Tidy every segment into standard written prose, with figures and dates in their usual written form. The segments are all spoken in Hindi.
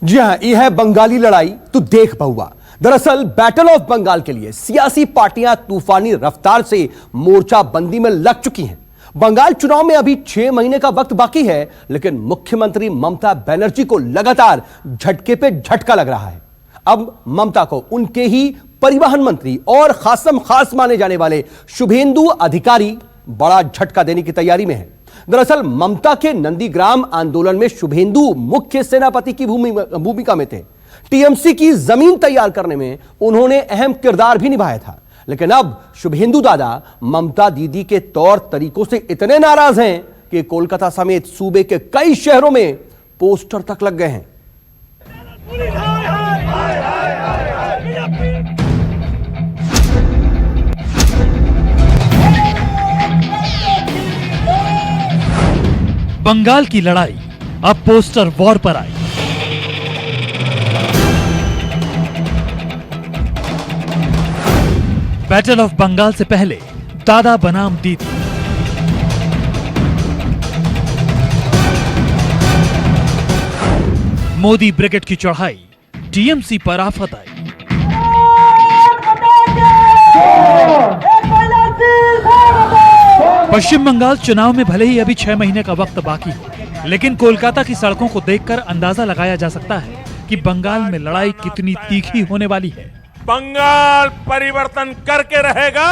जी हाँ, यह है बंगाली लड़ाई तो देख बहुआ। दरअसल बैटल ऑफ बंगाल के लिए सियासी पार्टियां तूफानी रफ्तार से मोर्चाबंदी में लग चुकी हैं। बंगाल चुनाव में अभी 6 महीने का वक्त बाकी है, लेकिन मुख्यमंत्री ममता बनर्जी को लगातार झटके पे झटका लग रहा है। अब ममता को उनके ही परिवहन मंत्री और खासम खास माने जाने वाले शुभेंदु अधिकारी बड़ा झटका देने की तैयारी में है। दरअसल ममता के नंदीग्राम आंदोलन में शुभेंदु मुख्य सेनापति की भूमिका में थे। टीएमसी की जमीन तैयार करने में उन्होंने अहम किरदार भी निभाया था। लेकिन अब शुभेंदु दादा ममता दीदी के तौर तरीकों से इतने नाराज हैं कि कोलकाता समेत सूबे के कई शहरों में पोस्टर तक लग गए हैं। बंगाल की लड़ाई अब पोस्टर वॉर पर आई। बैटल ऑफ बंगाल से पहले दादा बनाम दीदी। मोदी ब्रिगेड की चढ़ाई, टीएमसी पर आफत आई। पश्चिम बंगाल चुनाव में भले ही अभी 6 महीने का वक्त बाकी हो, लेकिन कोलकाता की सड़कों को देखकर अंदाजा लगाया जा सकता है कि बंगाल में लड़ाई कितनी तीखी होने वाली है। बंगाल परिवर्तन करके रहेगा।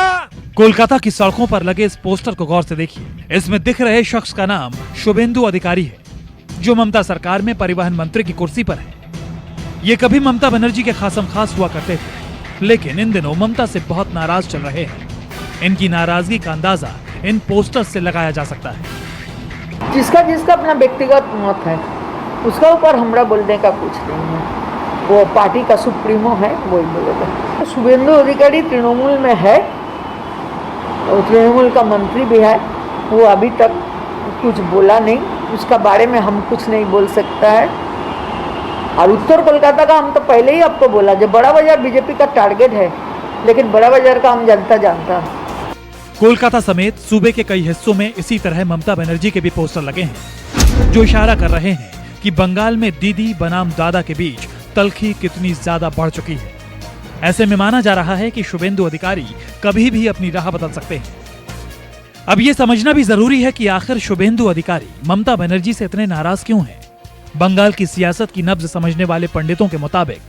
कोलकाता की सड़कों पर लगे इस पोस्टर को गौर से देखिए। इसमें दिख रहे शख्स का नाम शुभेंदु अधिकारी है, जो ममता सरकार में परिवहन मंत्री की कुर्सी पर है। ये कभी ममता बनर्जी के खासम खास हुआ करते थे, लेकिन इन दिनों ममता से बहुत नाराज चल रहे हैं। इनकी नाराजगी का अंदाजा इन पोस्टर्स से लगाया जा सकता है। जिसका अपना व्यक्तिगत मत है, उसका ऊपर हमरा बोलने का कुछ नहीं है। वो पार्टी का सुप्रीमो है, वही बोलेगा। शुभेंदु अधिकारी तृणमूल में है, तृणमूल का मंत्री भी है। वो अभी तक कुछ बोला नहीं, उसका बारे में हम कुछ नहीं बोल सकता है। और उत्तर कोलकाता का हम तो पहले ही आपको बोला, जो बड़ा बाजार बीजेपी का टारगेट है, लेकिन बड़ा बाजार का हम जनता जानता है। कोलकाता समेत सूबे के कई हिस्सों में इसी तरह ममता बनर्जी के भी पोस्टर लगे हैं, जो इशारा कर रहे हैं कि बंगाल में दीदी बनाम दादा के बीच तल्खी कितनी ज्यादा बढ़ चुकी है। ऐसे में माना जा रहा है कि शुभेंदु अधिकारी कभी भी अपनी राह बदल सकते हैं। अब ये समझना भी जरूरी है कि आखिर शुभेंदु अधिकारी ममता बनर्जी से इतने नाराज क्यों हैं। बंगाल की सियासत की नब्ज समझने वाले पंडितों के मुताबिक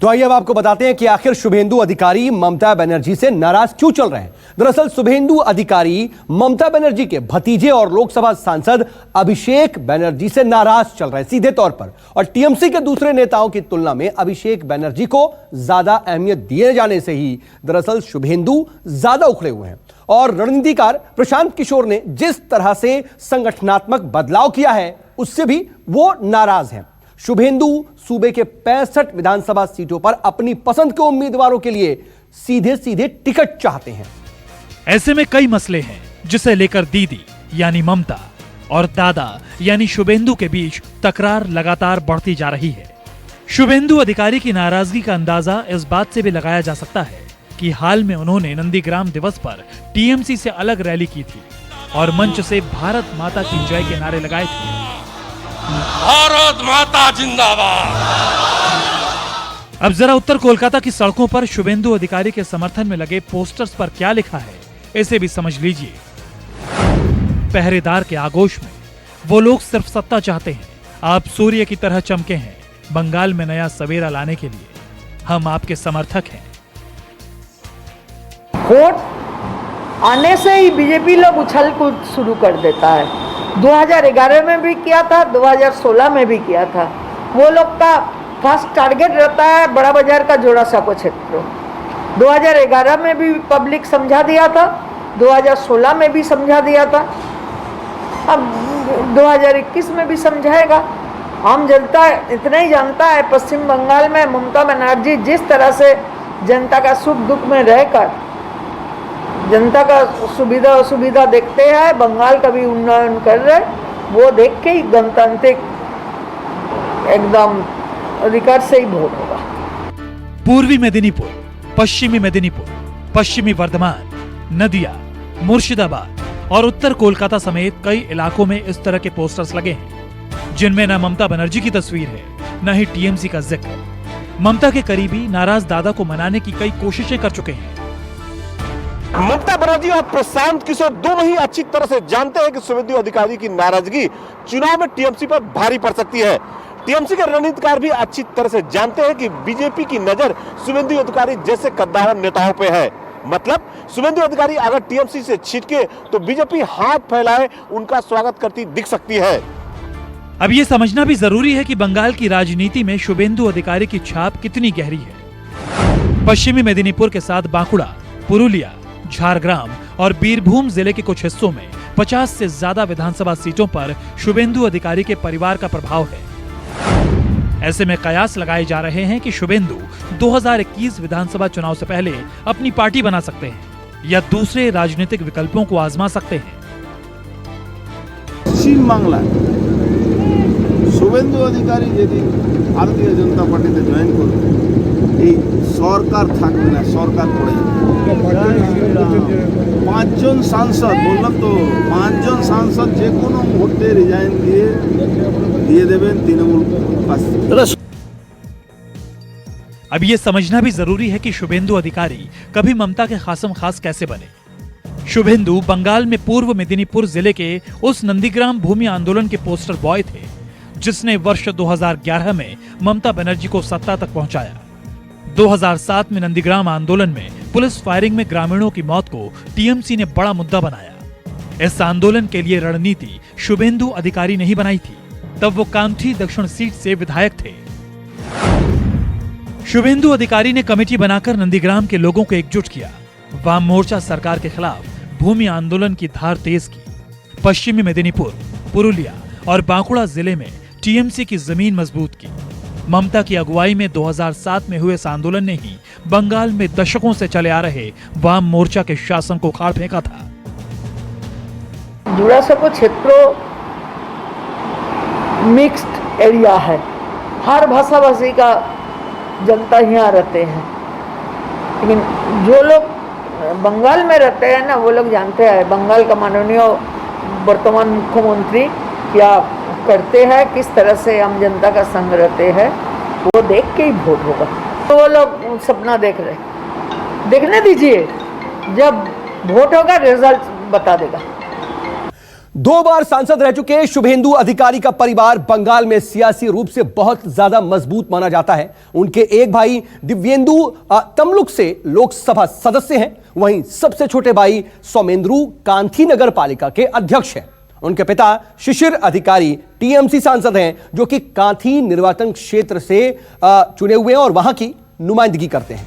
तो आइए अब आपको बताते हैं कि आखिर शुभेंदु अधिकारी ममता बनर्जी से नाराज क्यों चल रहे हैं। दरअसल शुभेंदु अधिकारी ममता बनर्जी के भतीजे और लोकसभा सांसद अभिषेक बनर्जी से नाराज चल रहे हैं सीधे तौर पर। और टीएमसी के दूसरे नेताओं की तुलना में अभिषेक बनर्जी को ज्यादा अहमियत दिए जाने से ही दरअसल शुभेंदु ज्यादा उखड़े हुए हैं। और रणनीतिकार प्रशांत किशोर ने जिस तरह से संगठनात्मक बदलाव किया है, उससे भी वो नाराज हैं। शुभेंदु सूबे के 65 विधानसभा सीटों पर अपनी पसंद के उम्मीदवारों के लिए सीधे सीधे टिकट चाहते हैं। ऐसे में कई मसले हैं जिसे लेकर दीदी यानी ममता और दादा यानी शुभेंदु के बीच तकरार लगातार बढ़ती जा रही है। शुभेंदु अधिकारी की नाराजगी का अंदाजा इस बात से भी लगाया जा सकता है कि हाल में उन्होंने नंदीग्राम दिवस पर टीएमसी से अलग रैली की थी और मंच से भारत माता की जय के नारे लगाए थे। भारत माता जिंदाबाद। अब जरा उत्तर कोलकाता की सड़कों पर शुभेंदु अधिकारी के समर्थन में लगे पोस्टर्स पर क्या लिखा है, इसे भी समझ लीजिए। पहरेदार के आगोश में वो लोग सिर्फ सत्ता चाहते हैं। आप सूर्य की तरह चमके हैं। बंगाल में नया सवेरा लाने के लिए हम आपके समर्थक हैं। वोट आने से ही बीजेपी लोग उछल कूद शुरू कर देता है। 2011 में भी किया था, 2016 में भी किया था। वो लोग का फर्स्ट टारगेट रहता है बड़ा बाजार का जोड़ा साको क्षेत्र। 2011 में भी पब्लिक समझा दिया था, 2016 में भी समझा दिया था, अब 2021 में भी समझाएगा। आम जनता इतना ही जानता है, पश्चिम बंगाल में ममता बनर्जी जिस तरह से जनता का सुख दुख में रहकर जनता का सुविधा असुविधा देखते हैं, बंगाल का भी उन्नयन कर रहे, वो देख के ही गणतांत्रिक एकदम अधिकार से ही वोट होगा। पूर्वी मेदिनीपुर, पश्चिमी मेदिनीपुर, पश्चिमी वर्धमान, नदिया, मुर्शिदाबाद और उत्तर कोलकाता समेत कई इलाकों में इस तरह के पोस्टर्स लगे हैं, जिनमें न ममता बनर्जी की तस्वीर है न ही टीएमसी का जिक्र। ममता के करीबी नाराज दादा को मनाने की कई कोशिशें कर चुके हैं। ममता बनर्जी और प्रशांत किशोर दोनों ही अच्छी तरह से जानते हैं कि शुभेंदु अधिकारी की नाराजगी चुनाव में टीएमसी पर भारी पड़ सकती है। टीएमसी के रणनीतिकार भी अच्छी तरह से जानते हैं कि बीजेपी की नजर शुभेंदु अधिकारी जैसे कद्दावर नेताओं पे है। मतलब शुभेंदु अधिकारी अगर टीएमसी से छिटके तो बीजेपी हाथ फैलाए उनका स्वागत करती दिख सकती है। अब ये समझना भी जरूरी है कि बंगाल की राजनीति में शुभेंदु अधिकारी की छाप कितनी गहरी है। पश्चिमी मेदिनीपुर के साथ बांकुड़ा, पुरुलिया, झारग्राम और बीरभूम जिले के कुछ हिस्सों में 50 से ज्यादा विधानसभा सीटों पर शुभेंदु अधिकारी के परिवार का प्रभाव है। ऐसे में कयास लगाए जा रहे हैं कि शुभेंदु 2021 विधानसभा चुनाव से पहले अपनी पार्टी बना सकते हैं या दूसरे राजनीतिक विकल्पों को आजमा सकते हैं। पश्चिम बांग्ला शुभेंदु अधिकारी यदि भारतीय जनता पार्टी से जॉइन करবে এই সরকার থাকবে না, সরকার পড়ে যাবে। 5 জন সাংসদ বললাম তো, 5 জন সাংসদ যে কোনো মুহূর্তে রিজাইন দিয়ে দেবেন তৃণমূল পার্টি। अब ये समझना भी जरूरी है कि शुभेंदु अधिकारी कभी ममता के खासम खास कैसे बने। शुभेंदु बंगाल में पूर्व मेदिनीपुर जिले के उस नंदीग्राम भूमि आंदोलन के पोस्टर बॉय थे जिसने वर्ष 2011 में ममता बनर्जी को सत्ता तक पहुंचाया। 2007 में नंदीग्राम आंदोलन में पुलिस फायरिंग में ग्रामीणों की मौत को टीएमसी ने बड़ा मुद्दा बनाया। इस आंदोलन के लिए रणनीति शुभेंदु अधिकारी नहीं बनाई थी, तब वो कांठी दक्षिण सीट से विधायक थे। शुभेंदु अधिकारी ने कमेटी बनाकर नंदीग्राम के लोगों को एकजुट किया, वाम मोर्चा सरकार के खिलाफ भूमि आंदोलन की धार तेज की। पश्चिमी मेदिनीपुर, पुरुलिया और बांकुड़ा जिले में टीएमसी की जमीन मजबूत की। ममता की अगुवाई में 2007 में हुए इस आंदोलन ने ही बंगाल में दशकों से चले आ रहे वाम मोर्चा के शासन को उखाड़ फेंका था। जुड़ासको क्षेत्रों मिक्स्ड एरिया है, हर भाषा भाषी का जनता यहाँ रहते हैं, लेकिन जो लोग बंगाल में रहते हैं ना वो लोग जानते हैं बंगाल का माननीय वर्तमान मुख्यमंत्री क्या करते हैं, किस तरह से आम जनता का संग रहते हैं, वो देख के ही वोट होगा। तो वो लोग सपना देख रहे, देखने दीजिए, जब वोट होगा रिजल्ट बता देगा। 2 बार सांसद रह चुके शुभेंदु अधिकारी का परिवार बंगाल में सियासी रूप से बहुत ज्यादा मजबूत माना जाता है। उनके एक भाई दिव्येंदु तमलुक से लोकसभा सदस्य हैं, वहीं सबसे छोटे भाई सौमेंद्रु कांठी नगर पालिका के अध्यक्ष हैं। उनके पिता शिशिर अधिकारी टीएमसी सांसद हैं, जो कि कांठी निर्वाचन क्षेत्र से चुने हुए हैं और वहां की नुमाइंदगी करते हैं।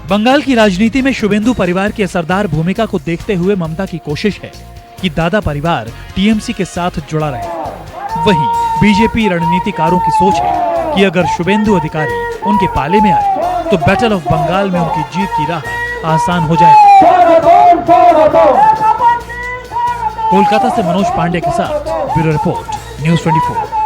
बंगाल की राजनीति में शुभेंदु परिवार की असरदार भूमिका को देखते हुए ममता की कोशिश है कि दादा परिवार टीएमसी के साथ जुड़ा रहे। वहीं बीजेपी रणनीतिकारों की सोच है कि अगर शुभेंदु अधिकारी उनके पाले में आए तो बैटल ऑफ बंगाल में उनकी जीत की राह आसान हो जाएगी। कोलकाता से मनोज पांडे के साथ ब्यूरो रिपोर्ट, न्यूज़ 24।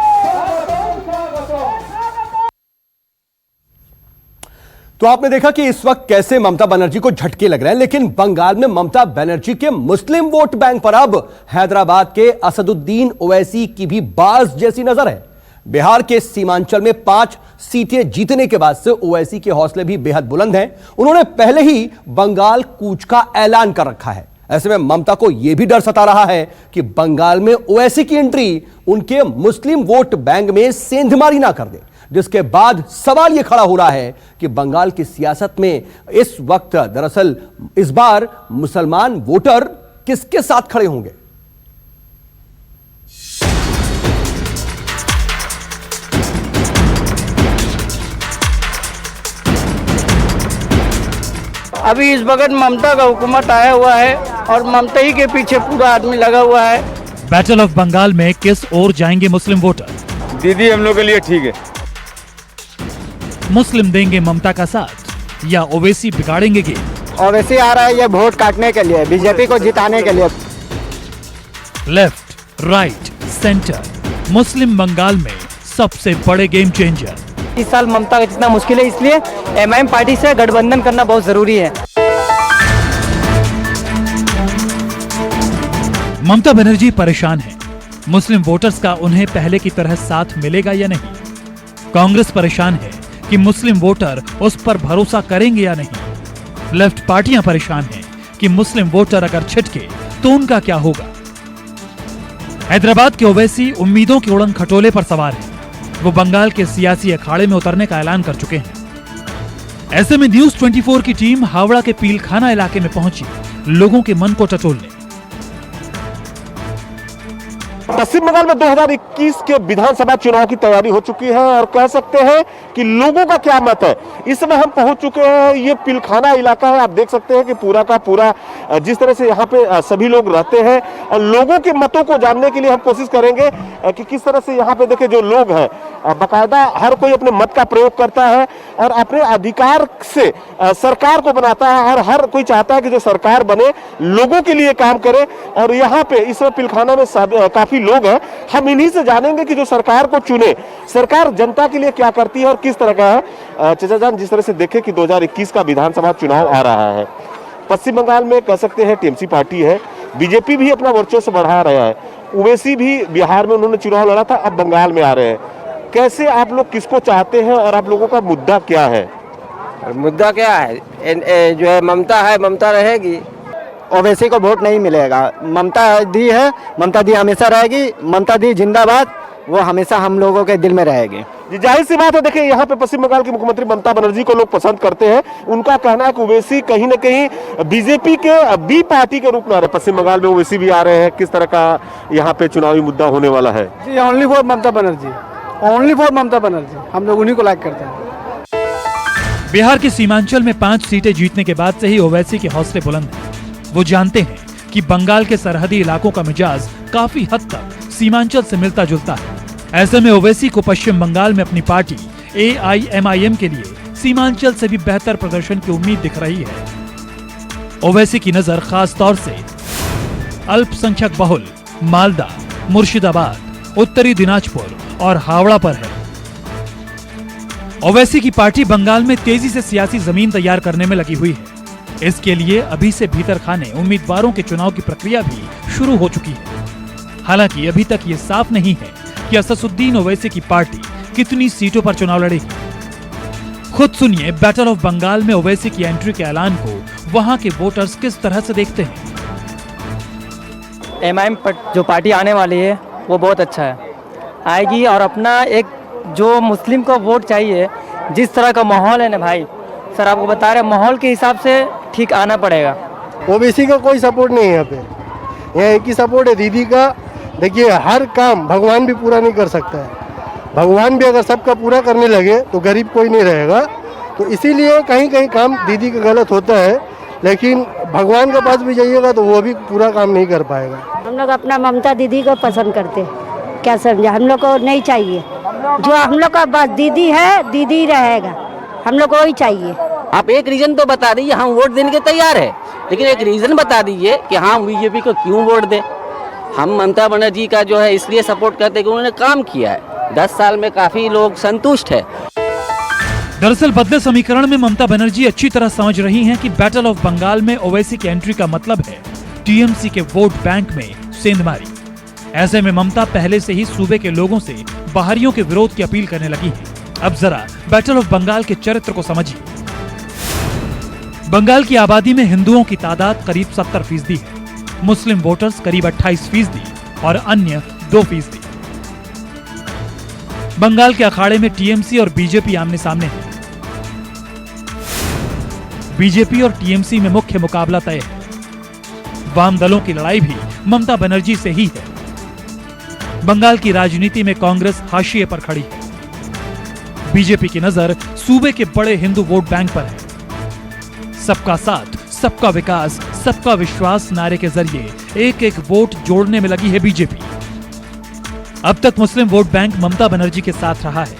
तो आपने देखा कि इस वक्त कैसे ममता बनर्जी को झटके लग रहे हैं, लेकिन बंगाल में ममता बनर्जी के मुस्लिम वोट बैंक पर अब हैदराबाद के असदुद्दीन ओवैसी की भी बाज जैसी नजर है। बिहार के सीमांचल में 5 सीटें जीतने के बाद से ओवैसी के हौसले भी बेहद बुलंद हैं। उन्होंने पहले ही बंगाल कूच का ऐलान कर रखा है। ऐसे में ममता को यह भी डर सता रहा है कि बंगाल में ओवैसी की एंट्री उनके मुस्लिम वोट बैंक में सेंधमारी ना कर दे, जिसके बाद सवाल यह खड़ा हो रहा है कि बंगाल की सियासत में इस वक्त दरअसल इस बार मुसलमान वोटर किसके साथ खड़े होंगे। अभी इस वक्त ममता का हुकूमत आया हुआ है और ममता ही के पीछे पूरा आदमी लगा हुआ है। बैटल ऑफ बंगाल में किस ओर जाएंगे मुस्लिम वोटर? दीदी हम लोग के लिए ठीक है। मुस्लिम देंगे ममता का साथ या ओवैसी बिगाड़ेंगे गेम? ओवैसी आ रहा है ये वोट काटने के लिए, बीजेपी को जिताने के लिए। लेफ्ट, राइट, सेंटर, मुस्लिम बंगाल में सबसे बड़े गेम चेंजर। इस साल ममता का जितना मुश्किल है, इसलिए एमआईएम पार्टी से गठबंधन करना बहुत जरूरी है। ममता बनर्जी परेशान है। मुस्लिम वोटर्स का उन्हें पहले की तरह साथ मिलेगा या नहीं? कांग्रेस परेशान है कि मुस्लिम वोटर उस पर भरोसा करेंगे या नहीं। लेफ्ट पार्टियां परेशान हैं कि मुस्लिम वोटर अगर छिटके तो उनका क्या होगा। हैदराबाद के ओवैसी उम्मीदों की उड़न खटोले पर सवार हैं। वो बंगाल के सियासी अखाड़े में उतरने का ऐलान कर चुके हैं। ऐसे में न्यूज 24 की टीम हावड़ा के पीलखाना इलाके में पहुंची लोगों के मन को टटोलने। पश्चिम बंगाल में 2021 के विधानसभा चुनाव की तैयारी हो चुकी है और कह सकते हैं कि लोगों का क्या मत है। इस समय हम पहुंच चुके हैं, ये पिलखाना इलाका है। आप देख सकते हैं कि पूरा का पूरा जिस तरह से यहाँ पे सभी लोग रहते हैं और लोगों के मतों को जानने के लिए हम कोशिश करेंगे कि किस तरह से यहाँ पे देखे जो लोग हैं बाकायदा हर कोई अपने मत का प्रयोग करता है और अपने अधिकार से सरकार को बनाता है और हर कोई चाहता है कि जो सरकार बने लोगों के लिए काम करे। और यहाँ पे इस पिलखाना में काफी लोग हैं, हम इन्हीं से जानेंगे कि जो सरकार को चुने, सरकार जनता के लिए क्या करती है और किस तरह का है। चाचा जान, जिस तरह से देखे कि 2021 का विधानसभा चुनाव आ रहा है, पश्चिम बंगाल में कह सकते हैं टीएमसी पार्टी है, बीजेपी भी अपना वर्चस्व बढ़ा रहा है, ओवैसी भी बिहार में उन्होंने चुनाव लड़ा था, अब बंगाल में आ रहे हैं। कैसे आप लोग किसको चाहते हैं और आप लोगों का मुद्दा क्या है? मुद्दा क्या है? जो है ममता है, ममता रहेगी। ओवैसी को वोट नहीं मिलेगा। ममता दी है, ममता दी हमेशा रहेगी। ममता दी जिंदाबाद, वो हमेशा हम लोगों के दिल में रहेगी। जी, जाहिर सी बात है। देखिए, यहाँ पे पश्चिम बंगाल की मुख्यमंत्री ममता बनर्जी को लोग पसंद करते हैं। उनका कहना है कि ओवैसी कहीं न कहीं बीजेपी के बी पार्टी के रूप में आ रहे हैं। पश्चिम बंगाल में ओवैसी भी आ रहे हैं। किस तरह का यहाँ पे चुनावी मुद्दा होने वाला है? जी, only for Mamata Banerjee, only for Mamata Banerjee. हम लोग उन्हीं को लाइक करते हैं। बिहार के सीमांचल में 5 सीटें जीतने के बाद से ही ओवैसी के हौसले बुलंद हैं। वो जानते हैं कि बंगाल के सरहदी इलाकों का मिजाज काफी हद तक सीमांचल से मिलता जुलता है। ऐसे में ओवैसी को पश्चिम बंगाल में अपनी पार्टी AIMIM के लिए सीमांचल से भी बेहतर प्रदर्शन की उम्मीद दिख रही है। ओवैसी की नजर खास तौर से अल्पसंख्यक बहुल मालदा, मुर्शिदाबाद, उत्तरी दिनाजपुर और हावड़ा पर है। ओवैसी की पार्टी बंगाल में तेजी से सियासी जमीन तैयार करने में लगी हुई है। इसके लिए अभी से भीतर खाने उम्मीदवारों के चुनाव की प्रक्रिया भी शुरू हो चुकी है। हालांकि अभी तक ये साफ नहीं है कि असदुद्दीन ओवैसी की पार्टी कितनी सीटों पर चुनाव लड़ेगी। खुद सुनिए बैटल ऑफ बंगाल में ओवैसी की एंट्री के ऐलान को वहां के वोटर्स किस तरह से देखते हैं। MIM जो पार्टी आने वाली है वो बहुत अच्छा है, आएगी। और अपना एक जो मुस्लिम को वोट चाहिए, जिस तरह का माहौल है ना भाई, सर आपको बता रहे माहौल के हिसाब से ठीक आना पड़ेगा। ओबीसी का कोई सपोर्ट नहीं है यहाँ पे। यहाँ एक ही सपोर्ट है दीदी का। देखिए, हर काम भगवान भी पूरा नहीं कर सकता है। भगवान भी अगर सबका पूरा करने लगे तो गरीब कोई नहीं रहेगा। तो इसीलिए कहीं कहीं काम दीदी का गलत होता है, लेकिन भगवान के पास भी जाइएगा तो वो भी पूरा काम नहीं कर पाएगा। हम लोग अपना ममता दीदी को पसंद करते हैं। क्या समझा, हम लोग को नहीं चाहिए। जो हम लोग का बस दीदी है, दीदी रहेगा, हम लोग को वही चाहिए। आप एक रीजन तो बता दीजिए, हम वोट देने के तैयार है, लेकिन एक रीजन बता दीजिए कि हाँ बीजेपी को क्यों वोट दें। हम ममता बनर्जी का जो है इसलिए सपोर्ट करते हैं कि उन्होंने काम किया है। 10 साल में काफी लोग संतुष्ट है। दरअसल बदले समीकरण में ममता बनर्जी अच्छी तरह समझ रही हैं कि बैटल ऑफ बंगाल में ओवैसी की एंट्री का मतलब है टीएमसी के वोट बैंक में सेंधमारी। ऐसे में ममता पहले से ही सूबे के लोगों से बाहरियों के विरोध की अपील करने लगी है। अब जरा बैटल ऑफ बंगाल के चरित्र को समझिए। बंगाल की आबादी में हिंदुओं की तादाद करीब 70% है, मुस्लिम वोटर्स करीब 28% और अन्य 2%। बंगाल के अखाड़े में टीएमसी और बीजेपी आमने सामने है। बीजेपी और टीएमसी में मुख्य मुकाबला तय है। वाम दलों की लड़ाई भी ममता बनर्जी से ही है। बंगाल की राजनीति में कांग्रेस हाशिए पर खड़ी है। बीजेपी की नजर सूबे के बड़े हिंदू वोट बैंक पर है। सबका साथ, सबका विकास, सबका विश्वास नारे के जरिए एक एक वोट जोड़ने में लगी है बीजेपी। अब तक मुस्लिम वोट बैंक ममता बनर्जी के साथ रहा है।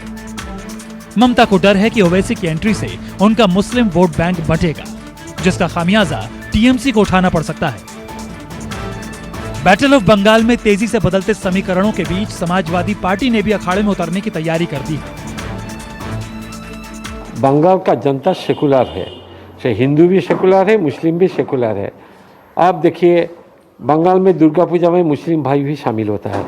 ममता को डर है कि ओवैसी की एंट्री से उनका मुस्लिम वोट बैंक बंटेगा, जिसका खामियाजा टीएमसी को उठाना पड़ सकता है। बैटल ऑफ बंगाल में तेजी से बदलते समीकरणों के बीच समाजवादी पार्टी ने भी अखाड़े में उतरने की तैयारी कर दी है। बंगाल का जनता सेकुलर है, से हिंदू भी सेकुलर है, मुस्लिम भी सेकुलर है। आप देखिए, बंगाल में दुर्गा पूजा में मुस्लिम भाई भी शामिल होता है।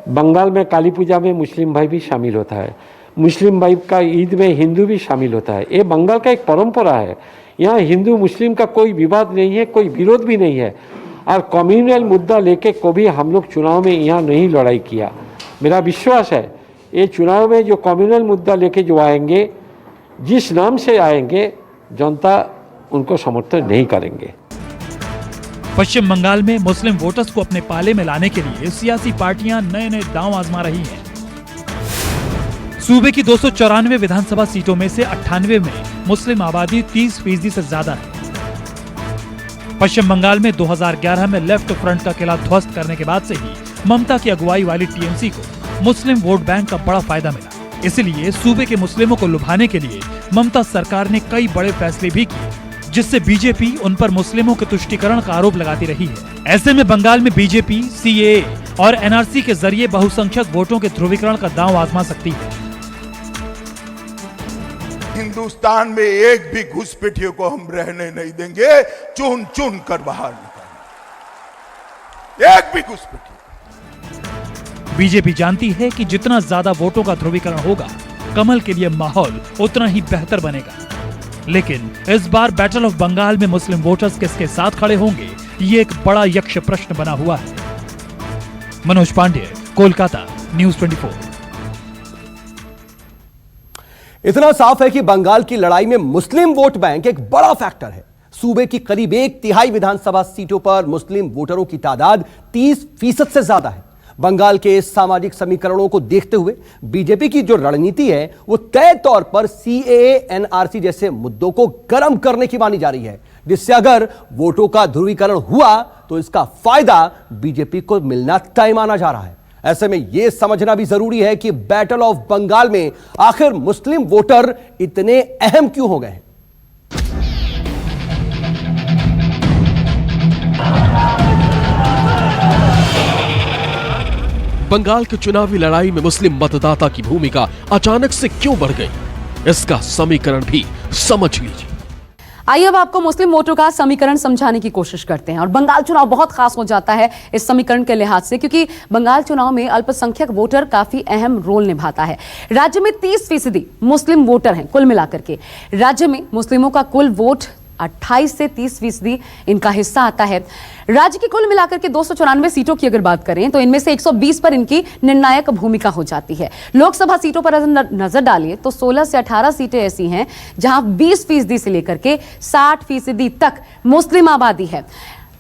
बंगाल में काली पूजा में मुस्लिम भाई भी शामिल होता है, मुस्लिम भाई का ईद में हिंदू भी शामिल होता है। ये बंगाल का एक परंपरा है। यहाँ हिंदू मुस्लिम का कोई विवाद नहीं है, कोई विरोध भी नहीं है। और कम्युनल मुद्दा लेके कभी हम लोग चुनाव में यहाँ नहीं लड़ाई किया। मेरा विश्वास है ये चुनाव में जो कम्युनल मुद्दा लेके जो आएंगे, जिस नाम से आएंगे, जनता उनको समर्थन नहीं करेंगे। पश्चिम बंगाल में मुस्लिम वोटर्स को अपने पाले में लाने के लिए सियासी पार्टियां नए नए दांव आजमा रही हैं। सूबे की 294 विधानसभा सीटों में से 98 में मुस्लिम आबादी 30% से ज्यादा है। पश्चिम बंगाल में 2011 में लेफ्ट फ्रंट का किला ध्वस्त करने के बाद से ही ममता की अगुवाई वाली टीएमसी को मुस्लिम वोट बैंक का बड़ा फायदा मिला। इसलिए सूबे के मुस्लिमों को लुभाने के लिए ममता सरकार ने कई बड़े फैसले भी किए, जिससे बीजेपी उन पर मुस्लिमों के तुष्टीकरण का आरोप लगाती रही है। ऐसे में बंगाल में बीजेपी सीएए और एनआरसी के जरिए बहुसंख्यक वोटों के ध्रुवीकरण का दांव आजमा सकती है। हिंदुस्तान में एक भी घुसपैठियों को हम रहने नहीं देंगे, चुन चुन कर बाहर निकालेंगे, एक भी घुसपैठिया। बीजेपी जानती है कि जितना ज्यादा वोटों का ध्रुवीकरण होगा, कमल के लिए माहौल उतना ही बेहतर बनेगा। लेकिन इस बार बैटल ऑफ बंगाल में मुस्लिम वोटर्स किसके साथ खड़े होंगे, ये एक बड़ा यक्ष प्रश्न बना हुआ है। मनोज पांडे, कोलकाता, न्यूज़ 24। इतना साफ है कि बंगाल की लड़ाई में मुस्लिम वोट बैंक एक बड़ा फैक्टर है। सूबे की करीब 1/3 विधानसभा सीटों पर मुस्लिम वोटरों की तादाद 30% से ज्यादा है। बंगाल के सामाजिक समीकरणों को देखते हुए बीजेपी की जो रणनीति है वो तय तौर पर सीएए, एनआरसी जैसे मुद्दों को गर्म करने की मानी जा रही है, जिससे अगर वोटों का ध्रुवीकरण हुआ तो इसका फायदा बीजेपी को मिलना तय माना जा रहा है। ऐसे में यह समझना भी जरूरी है कि बैटल ऑफ बंगाल में आखिर मुस्लिम वोटर इतने अहम क्यों हो गए हैं। बंगाल की चुनावी लड़ाई में मुस्लिम मतदाता की भूमिका अचानक से क्यों बढ़ गई, इसका समीकरण भी समझ लीजिए। आइए अब आपको मुस्लिम वोटों का समीकरण समझाने की कोशिश करते हैं। और बंगाल चुनाव बहुत खास हो जाता है इस समीकरण के लिहाज से, क्योंकि बंगाल चुनाव में अल्पसंख्यक वोटर काफी अहम रोल निभाता है। राज्य में 30% मुस्लिम वोटर हैं कुल मिलाकर के। राज्य में मुस्लिमों का कुल वोट 28 से 30% इनका हिस्सा आता है। राज्य की कुल मिलाकर के 294 सीटों की अगर बात करें तो इनमें से 120 पर इनकी निर्णायक भूमिका हो जाती है। लोकसभा सीटों पर अगर नजर डालिए तो 16 से 18 सीटें ऐसी हैं जहां 20% से लेकर के 60% तक मुस्लिम आबादी है।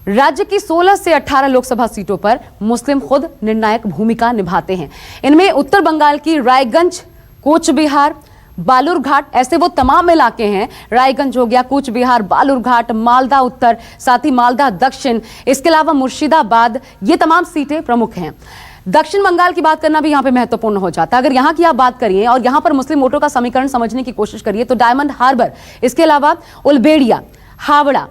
राज्य की 16 से 18 लोकसभा सीटों पर मुस्लिम खुद निर्णायक भूमिका निभाते हैं। इनमें उत्तर बंगाल की रायगंज, कूच बिहार, बालूरघाट, ऐसे वो तमाम इलाके हैं, रायगंज हो गया, कूच बिहार, बालूरघाट, मालदा उत्तर, साथ ही मालदा दक्षिण, इसके अलावा मुर्शिदाबाद, ये तमाम सीटें प्रमुख हैं। दक्षिण बंगाल की बात करना भी यहाँ पे महत्वपूर्ण हो जाता है। अगर यहाँ की आप बात करिए और यहाँ पर मुस्लिम वोटों का समीकरण समझने की कोशिश करिए तो डायमंड हार्बर, इसके अलावा उलबेड़िया, हावड़ा,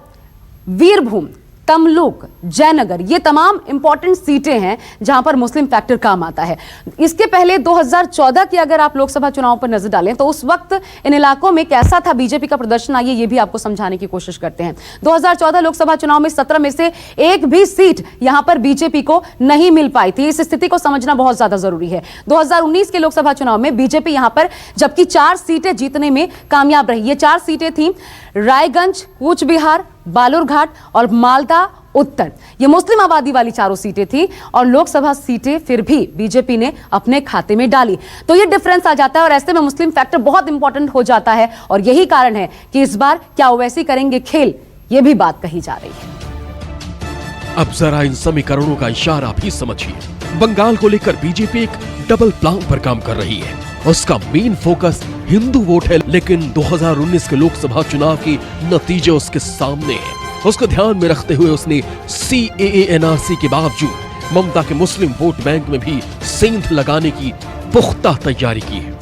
वीरभूम, तमलुक, जयनगर, ये तमाम इंपॉर्टेंट सीटें हैं जहां पर मुस्लिम फैक्टर काम आता है। इसके पहले 2014 की अगर आप लोकसभा चुनाव पर नजर डालें तो उस वक्त इन इलाकों में कैसा था बीजेपी का प्रदर्शन, आइए ये भी आपको समझाने की कोशिश करते हैं। 2014 लोकसभा चुनाव में 17 में से एक भी सीट यहां पर बीजेपी को नहीं मिल पाई थी। इस स्थिति को समझना बहुत ज्यादा जरूरी है। 2019 के लोकसभा चुनाव में बीजेपी यहां पर जबकि 4 सीटें जीतने में कामयाब रही। ये 4 सीटें थी रायगंज, कूच बिहार, बालूरघाट और मालदा उत्तर, ये मुस्लिम आबादी वाली 4 सीटें थी और लोकसभा सीटें फिर भी बीजेपी ने अपने खाते में डाली। तो ये डिफरेंस आ जाता है और ऐसे में मुस्लिम फैक्टर बहुत इंपॉर्टेंट हो जाता है और यही कारण है कि इस बार क्या ओवैसी करेंगे खेल, ये भी बात कही जा रही है। अब जरा इन समीकरणों का इशारा भी समझिए। बंगाल को लेकर बीजेपी एक डबल प्लान पर काम कर रही है। उसका मेन फोकस हिंदू वोट है, लेकिन 2019 के लोकसभा चुनाव के नतीजे उसके सामने हैं। उसको ध्यान में रखते हुए उसने सीएए, एनआरसी के बावजूद ममता के मुस्लिम वोट बैंक में भी सेंध लगाने की पुख्ता तैयारी की है।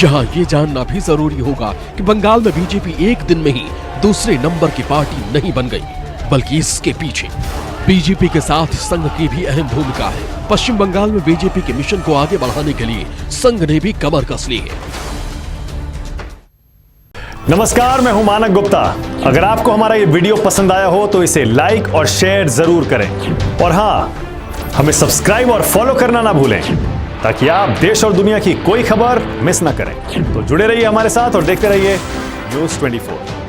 यहां यह जानना भी जरूरी होगा कि बंगाल में बीजेपी एक दिन में ही दूसरे नंबर की पार्टी नहीं बन गई, बल्कि इसके पीछे बीजेपी के साथ संघ की भी अहम भूमिका है। पश्चिम बंगाल में बीजेपी के मिशन को आगे बढ़ाने के लिए संघ ने भी कमर कस ली है। नमस्कार, मैं हूं मानक गुप्ता। अगर आपको हमारा ये वीडियो पसंद आया हो तो इसे लाइक और शेयर जरूर करें और हां, हमें सब्सक्राइब और फॉलो करना ना भूलें ताकि आप देश और दुनिया की कोई खबर मिस ना करें। तो जुड़े रहिए हमारे साथ और देखते रहिए न्यूज़ 24।